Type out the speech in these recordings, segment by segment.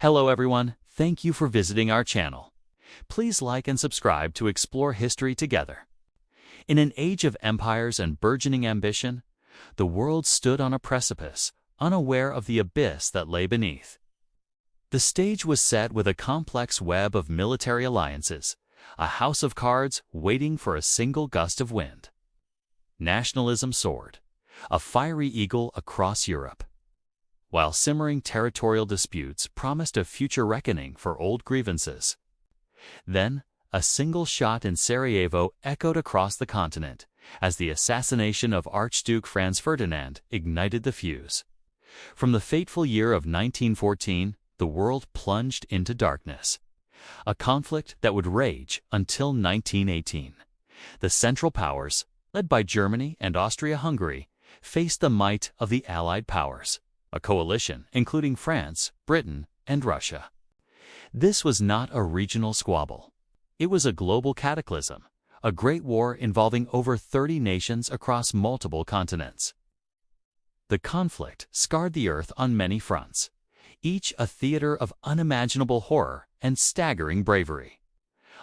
Hello everyone, thank you for visiting our channel. Please like and subscribe to explore history together. In an age of empires and burgeoning ambition, the world stood on a precipice, unaware of the abyss that lay beneath. The stage was set with a complex web of military alliances, a house of cards waiting for a single gust of wind. Nationalism soared, a fiery eagle across Europe, while simmering territorial disputes promised a future reckoning for old grievances. Then, a single shot in Sarajevo echoed across the continent as the assassination of Archduke Franz Ferdinand ignited the fuse. From the fateful year of 1914, the world plunged into darkness, a conflict that would rage until 1918. The Central Powers, led by Germany and Austria-Hungary, faced the might of the Allied powers, a coalition including France, Britain, and Russia. This was not a regional squabble. It was a global cataclysm, a great war involving over 30 nations across multiple continents. The conflict scarred the earth on many fronts, each a theater of unimaginable horror and staggering bravery.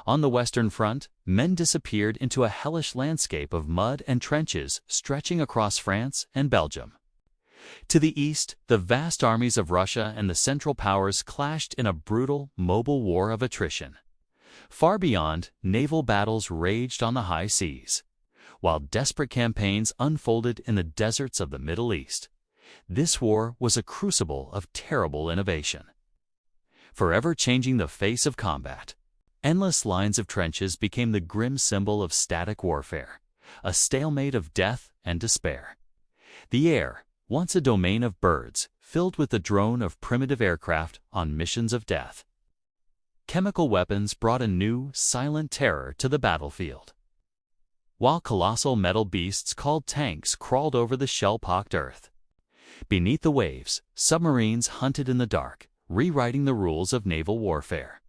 On the Western Front, men disappeared into a hellish landscape of mud and trenches stretching across France and Belgium. To the east, the vast armies of Russia and the Central Powers clashed in a brutal, mobile war of attrition. Far beyond, naval battles raged on the high seas, while desperate campaigns unfolded in the deserts of the Middle East. This war was a crucible of terrible innovation, forever changing the face of combat. Endless lines of trenches became the grim symbol of static warfare, a stalemate of death and despair. The air, once a domain of birds, filled with the drone of primitive aircraft on missions of death. Chemical weapons brought a new, silent terror to the battlefield, while colossal metal beasts called tanks crawled over the shell-pocked earth. Beneath the waves, submarines hunted in the dark, rewriting the rules of naval warfare.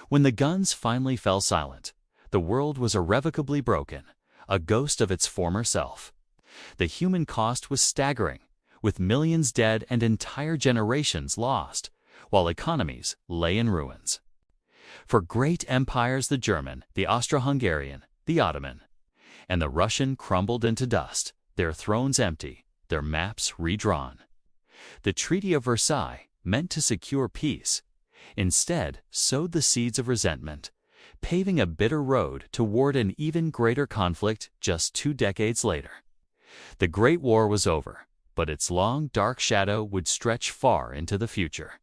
When the guns finally fell silent, the world was irrevocably broken, a ghost of its former self. The human cost was staggering, with millions dead and entire generations lost, while economies lay in ruins. For great empires, the German, the Austro-Hungarian, the Ottoman, and the Russian crumbled into dust, their thrones empty, their maps redrawn. The Treaty of Versailles, meant to secure peace, instead sowed the seeds of resentment, paving a bitter road toward an even greater conflict just 2 decades later. The Great War was over, but its long, dark shadow would stretch far into the future.